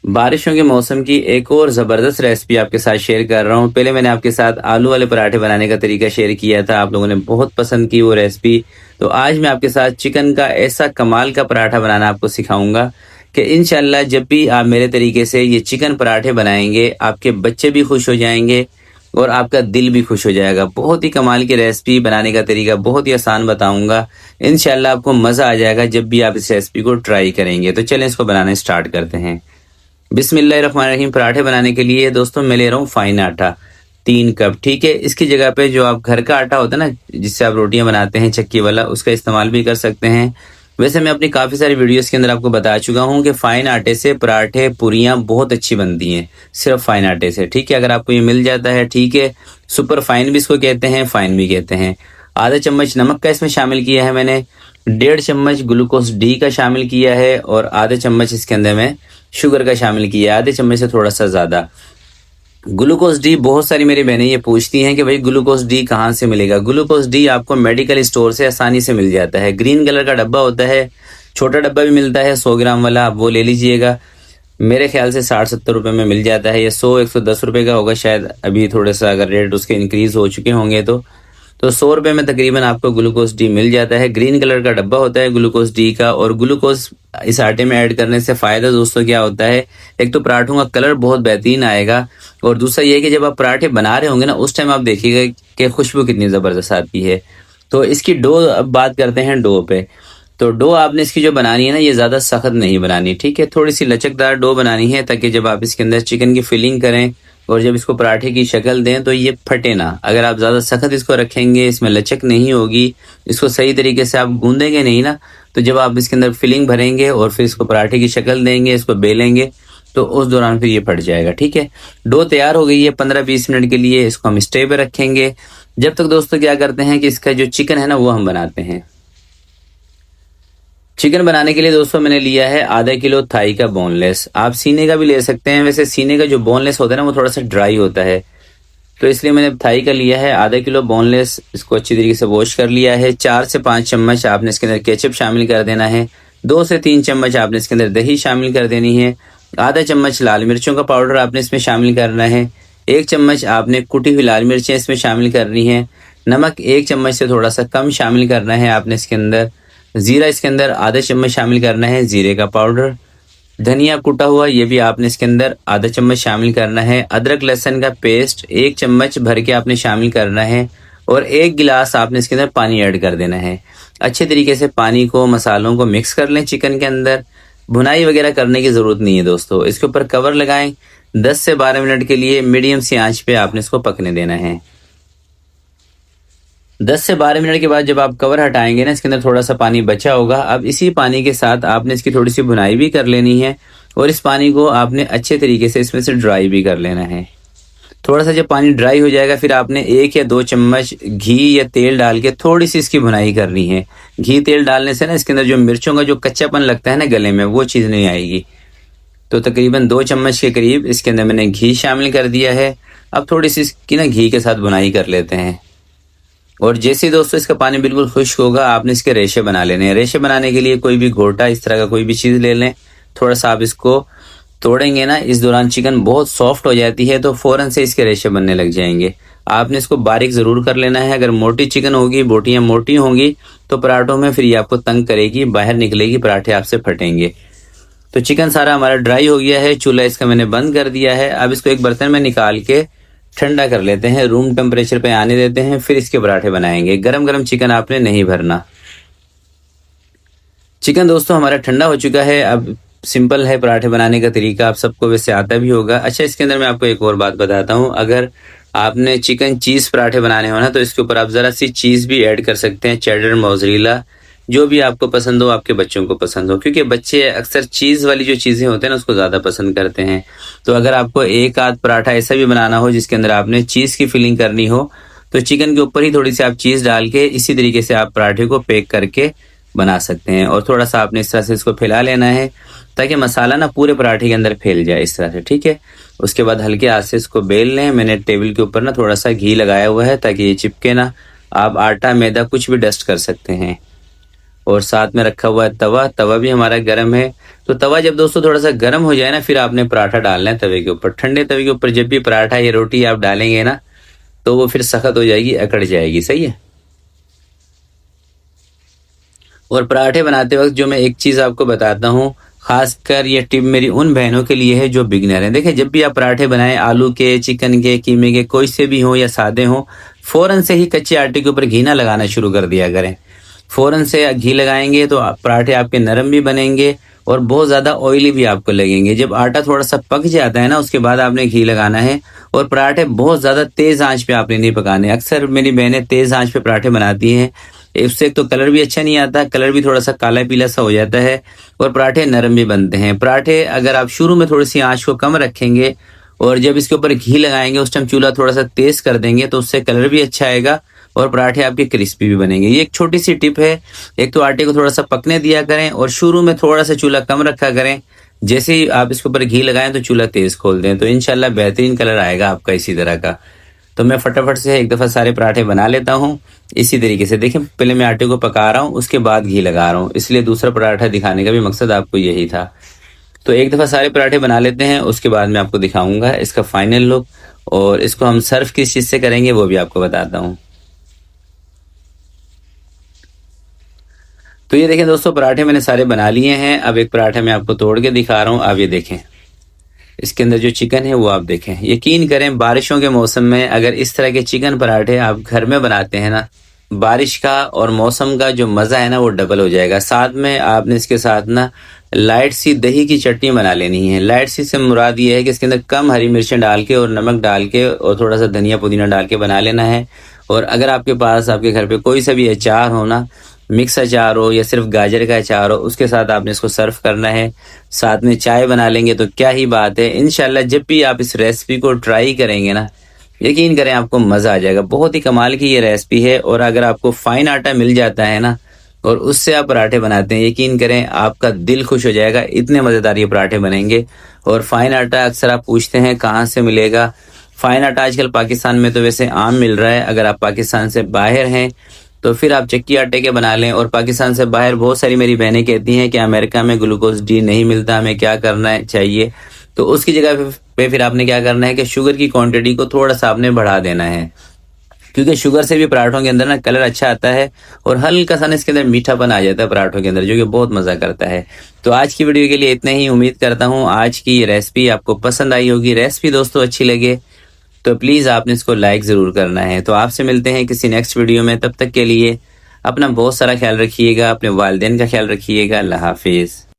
बारिशों के मौसम की एक और ज़बरदस्त रेसिपी आपके साथ शेयर कर रहा हूँ। पहले मैंने आपके साथ आलू वाले पराठे बनाने का तरीका शेयर किया था, आप लोगों ने बहुत पसंद की वो रेसिपी। तो आज मैं आपके साथ चिकन का ऐसा कमाल का पराठा बनाना आपको सिखाऊंगा कि इंशाल्लाह जब भी आप मेरे तरीके से ये चिकन पराठे बनाएंगे, आपके बच्चे भी खुश हो जाएंगे और आपका दिल भी खुश हो जाएगा। बहुत ही कमाल की रेसिपी, बनाने का तरीका बहुत ही आसान बताऊंगा। इंशाल्लाह आपको मज़ा आ जाएगा जब भी आप इस रेसिपी को ट्राई करेंगे। तो चलें इसको बनाना स्टार्ट करते हैं। बिस्मिल्लाहिर्रहमानिर्रहीम। पराठे बनाने के लिए दोस्तों मैं ले रहा हूँ फाइन आटा 3 कप। ठीक है, इसकी जगह पे जो आप घर का आटा होता है ना, जिससे आप रोटियां बनाते हैं चक्की वाला, उसका इस्तेमाल भी कर सकते हैं। वैसे मैं अपनी काफ़ी सारी वीडियोस के अंदर आपको बता चुका हूँ कि फ़ाइन आटे से पराठे पूरियाँ बहुत अच्छी बनती हैं, सिर्फ फ़ाइन आटे से। ठीक है, अगर आपको ये मिल जाता है ठीक है। सुपर फाइन भी इसको कहते हैं, फ़ाइन भी कहते हैं। आधा चम्मच नमक का इसमें शामिल किया है मैंने, 1.5 चम्मच ग्लूकोज डी का शामिल किया है और आधा चम्मच इसके अंदर मैं शुगर का शामिल किया है, आधे चम्मच से थोड़ा सा ज़्यादा। ग्लूकोज डी, बहुत सारी मेरी बहनें ये पूछती हैं कि भाई ग्लूकोज डी कहाँ से मिलेगा। ग्लूकोज डी आपको मेडिकल स्टोर से आसानी से मिल जाता है। ग्रीन कलर का डब्बा होता है, छोटा डब्बा भी मिलता है 100 ग्राम वाला, आप वो ले लीजिएगा। मेरे ख्याल से 60-70 रुपये में मिल जाता है। ये 100-110 रुपये का होगा शायद, अभी थोड़ा सा अगर रेट उसके इंक्रीज हो चुके होंगे तो 100 रुपये में तकरीबन आपको ग्लूकोज डी मिल जाता है। ग्रीन कलर का डब्बा होता है ग्लूकोज डी का। और ग्लूकोज इस आटे में ऐड करने से फ़ायदा दोस्तों क्या होता है, एक तो पराठों का कलर बहुत बेहतरीन आएगा और दूसरा ये है कि जब आप पराठे बना रहे होंगे ना, उस टाइम आप देखिएगा कि खुशबू कितनी ज़बरदस्त आती है। तो इसकी डो, अब बात करते हैं डो पे। तो डो आपने इसकी जो बनानी है ना, ये ज़्यादा सख्त नहीं बनानी, ठीक है। थोड़ी सी लचकदार डो बनानी है ताकि जब आप इसके अंदर चिकन की फिलिंग करें और जब इसको पराठे की शक्ल दें तो ये फटे ना। अगर आप ज़्यादा सख्त इसको रखेंगे, इसमें लचक नहीं होगी, इसको सही तरीके से आप गूंदेंगे नहीं ना, तो जब आप इसके अंदर फिलिंग भरेंगे और फिर इसको पराठे की शक्ल देंगे, इसको बेलेंगे, तो उस दौरान फिर ये फट जाएगा। ठीक है, डो तैयार हो गई है 15-20 मिनट के लिए। इसको हम स्टे पे रखेंगे। जब तक दोस्तों क्या करते हैं कि इसका जो चिकन है ना, वो हम बनाते हैं। चिकन बनाने के लिए दोस्तों मैंने लिया है आधा किलो थाई का बोनलेस। आप सीने का भी ले सकते हैं, वैसे सीने का जो बोनलेस होता है ना, वो थोड़ा सा ड्राई होता है, तो इसलिए मैंने थाई का लिया है आधा किलो बोनलेस। इसको अच्छी तरीके से वॉश कर लिया है। 4 से 5 चम्मच आपने इसके अंदर केचप शामिल कर देना है। 2 से 3 चम्मच आपने इसके अंदर दही शामिल कर देनी है। आधा चम्मच लाल मिर्चों का पाउडर आपने इसमें शामिल करना है। 1 चम्मच आपने कुटी हुई लाल मिर्चें इसमें शामिल करनी है। नमक 1 चम्मच से थोड़ा सा कम शामिल करना है आपने इसके अंदर। ज़ीरा इसके अंदर आधा चम्मच शामिल करना है, ज़ीरे का पाउडर। धनिया कुटा हुआ ये भी आपने इसके अंदर आधा चम्मच शामिल करना है। अदरक लहसुन का पेस्ट 1 चम्मच भर के आपने शामिल करना है और 1 गिलास आपने इसके अंदर पानी ऐड कर देना है। अच्छे तरीके से पानी को, मसालों को मिक्स कर लें चिकन के अंदर। भुनाई वगैरह करने की ज़रूरत नहीं है दोस्तों। इसके ऊपर कवर लगाएं, 10 से 12 मिनट के लिए मीडियम सी आंच पे आपने इसको पकने देना है। 10 से 12 मिनट के बाद जब आप कवर हटाएंगे ना, इसके अंदर थोड़ा सा पानी बचा होगा। अब इसी पानी के साथ आपने इसकी थोड़ी सी भुनाई भी कर लेनी है और इस पानी को आपने अच्छे तरीके से इसमें से ड्राई भी कर लेना है। थोड़ा सा जब पानी ड्राई हो जाएगा, फिर आपने 1 या 2 चम्मच घी या तेल डाल के थोड़ी सी इसकी भुनाई करनी है। घी तेल डालने से ना इसके अंदर जो मिर्चों का जो कच्चापन लगता है ना गले में, वो चीज़ नहीं आएगी। तो तकरीबन 2 चम्मच के करीब इसके अंदर मैंने घी शामिल कर दिया है। अब थोड़ी सी इसकी ना घी के साथ भुनाई कर लेते हैं। और जैसे ही दोस्तों इसका पानी बिल्कुल खुश्क होगा, आपने इसके रेशे बना लेने हैं। रेशे बनाने के लिए कोई भी घोटा, इस तरह का कोई भी चीज़ ले लें। थोड़ा सा आप इसको तोड़ेंगे ना, इस दौरान चिकन बहुत सॉफ्ट हो जाती है, तो फ़ौरन से इसके रेशे बनने लग जाएंगे। आपने इसको बारीक ज़रूर कर लेना है। अगर मोटी चिकन होगी, बोटियाँ मोटी होंगी, तो पराठों में फिर ये आपको तंग करेगी, बाहर निकलेगी, पराठे आपसे फटेंगे। तो चिकन सारा हमारा ड्राई हो गया है। चूल्हा इसका मैंने बंद कर दिया है। अब इसको एक बर्तन में निकाल के ठंडा कर लेते हैं, रूम टेम्परेचर पे आने देते हैं, फिर इसके पराठे बनाएंगे। गरम गरम चिकन आपने नहीं भरना। चिकन दोस्तों हमारा ठंडा हो चुका है। अब सिंपल है पराठे बनाने का तरीका, आप सबको वैसे आता भी होगा। अच्छा, इसके अंदर मैं आपको एक और बात बताता हूँ। अगर आपने चिकन चीज़ पराठे बनाने हो ना, तो इसके ऊपर आप ज़रा सी चीज़ भी ऐड कर सकते हैं, चेडर, मोज़रेला, जो भी आपको पसंद हो, आपके बच्चों को पसंद हो, क्योंकि बच्चे अक्सर चीज़ वाली जो चीज़ें होते हैं ना, उसको ज़्यादा पसंद करते हैं। तो अगर आपको एक आध पराठा ऐसा भी बनाना हो जिसके अंदर आपने चीज़ की फिलिंग करनी हो, तो चिकन के ऊपर ही थोड़ी सी आप चीज़ डाल के इसी तरीके से आप पराठे को पैक करके बना सकते हैं। और थोड़ा सा आपने इस तरह से इसको फैला लेना है ताकि मसाला ना पूरे पराठे के अंदर फैल जाए, इस तरह से। ठीक है, उसके बाद हल्के हाथ से इसको बेल लें। मैंने टेबल के ऊपर ना थोड़ा सा घी लगाया हुआ है ताकि ये चिपके ना। आप आटा, मैदा कुछ भी डस्ट कर सकते हैं। और साथ में रखा हुआ है तवा। तवा भी हमारा गर्म है। तो तवा जब दोस्तों थोड़ा सा गर्म हो जाए ना, फिर आपने पराठा डालना है तवे के ऊपर। ठंडे तवे के ऊपर जब भी पराठा या रोटी आप डालेंगे ना, तो वो फिर सख्त हो जाएगी, अकड़ जाएगी। सही है। और पराठे बनाते वक्त जो मैं एक चीज़ आपको बताता हूँ, खासकर ये टिप मेरी उन बहनों के लिए है जो बिगनर हैं। देखिए, जब भी आप पराठे बनाएं, आलू के, चिकन के, कीमे के, कोई से भी हों या सादे हों, फ़ौरन से ही कच्चे आटे के ऊपर घी ना लगाना शुरू कर दिया करें। फ़ौरन से घी लगाएंगे तो पराठे आपके नरम भी बनेंगे और बहुत ज़्यादा ऑयली भी आपको लगेंगे। जब आटा थोड़ा सा पक जाता है ना, उसके बाद आपने घी लगाना है। और पराठे बहुत ज़्यादा तेज़ आंच पे आपने नहीं पकाने। अक्सर मेरी बहनें तेज़ आंच पे पराठे बनाती हैं, उससे एक तो कलर भी अच्छा नहीं आता, कलर भी थोड़ा सा काला पीला सा हो जाता है और पराठे नरम भी बनते हैं। पराठे अगर आप शुरू में थोड़ी सी आंच को कम रखेंगे और जब इसके ऊपर घी लगाएंगे उस टाइम चूल्हा थोड़ा सा तेज कर देंगे, तो उससे कलर भी अच्छा आएगा और पराठे आपके क्रिस्पी भी बनेंगे। ये एक छोटी सी टिप है। एक तो आटे को थोड़ा सा पकने दिया करें और शुरू में थोड़ा सा चूल्हा कम रखा करें। जैसे ही आप इसके ऊपर घी लगाएं तो चूल्हा तेज खोल दें, तो इंशाल्लाह बेहतरीन कलर आएगा आपका इसी तरह का। तो मैं फटाफट से एक दफ़ा सारे पराठे बना लेता हूँ इसी तरीके से। देखिए, पहले मैं आटे को पका रहा हूँ, उसके बाद घी लगा रहा हूँ, इसलिए दूसरा पराठा दिखाने का भी मकसद आपको यही था। तो एक दफ़ा सारे पराठे बना लेते हैं, उसके बाद मैं आपको दिखाऊंगा इसका फाइनल लुक, और इसको हम सर्व किस चीज़ से करेंगे वो भी आपको बताता हूँ। तो ये देखें दोस्तों, पराठे मैंने सारे बना लिए हैं। अब एक पराठा मैं आपको तोड़ के दिखा रहा हूँ। आप ये देखें, इसके अंदर जो चिकन है वो आप देखें। यकीन करें, बारिशों के मौसम में अगर इस तरह के चिकन पराठे आप घर में बनाते हैं ना, बारिश का और मौसम का जो मज़ा है ना वो डबल हो जाएगा। साथ में आपने इसके साथ ना लाइट सी दही की चटनी बना लेनी है। लाइट सी से मुराद ये है कि इसके अंदर कम हरी मिर्चें डाल के और नमक डाल के और थोड़ा सा धनिया पुदीना डाल के बना लेना है। और अगर आपके पास आपके घर पे कोई सा भी अचार हो ना, मिक्स अचार हो या सिर्फ गाजर का अचार हो, उसके साथ आपने इसको सर्व करना है। साथ में चाय बना लेंगे तो क्या ही बात है। इंशाल्लाह जब भी आप इस रेसिपी को ट्राई करेंगे ना, यकीन करें आपको मज़ा आ जाएगा। बहुत ही कमाल की ये रेसिपी है। और अगर आपको फाइन आटा मिल जाता है ना और उससे आप पराठे बनाते हैं, यकीन करें आपका दिल खुश हो जाएगा। इतने मज़ेदार ये पराठे बनेंगे। और फाइन आटा अक्सर आप पूछते हैं कहाँ से मिलेगा। फाइन आटा आजकल पाकिस्तान में तो वैसे आम मिल रहा है। अगर आप पाकिस्तान से बाहर हैं तो फिर आप चक्की आटे के बना लें। और पाकिस्तान से बाहर बहुत सारी मेरी बहनें कहती हैं कि अमेरिका में ग्लूकोज डी नहीं मिलता, हमें क्या करना चाहिए। तो उसकी जगह पे फिर आपने क्या करना है कि शुगर की क्वांटिटी को थोड़ा सा आपने बढ़ा देना है, क्योंकि शुगर से भी पराठों के अंदर ना कलर अच्छा आता है और हल्का सा ना इसके अंदर मीठापन आ जाता है पराठों के अंदर, जो कि बहुत मज़ा करता है। तो आज की वीडियो के लिए इतना ही। उम्मीद करता हूँ आज की ये रेसिपी आपको पसंद आई होगी। रेसिपी दोस्तों अच्छी लगे तो प्लीज़ आपने इसको लाइक ज़रूर करना है। तो आपसे मिलते हैं किसी नेक्स्ट वीडियो में। तब तक के लिए अपना बहुत सारा ख्याल रखिएगा, अपने वालिदैन का ख्याल रखिएगा। अल्लाह हाफिज़।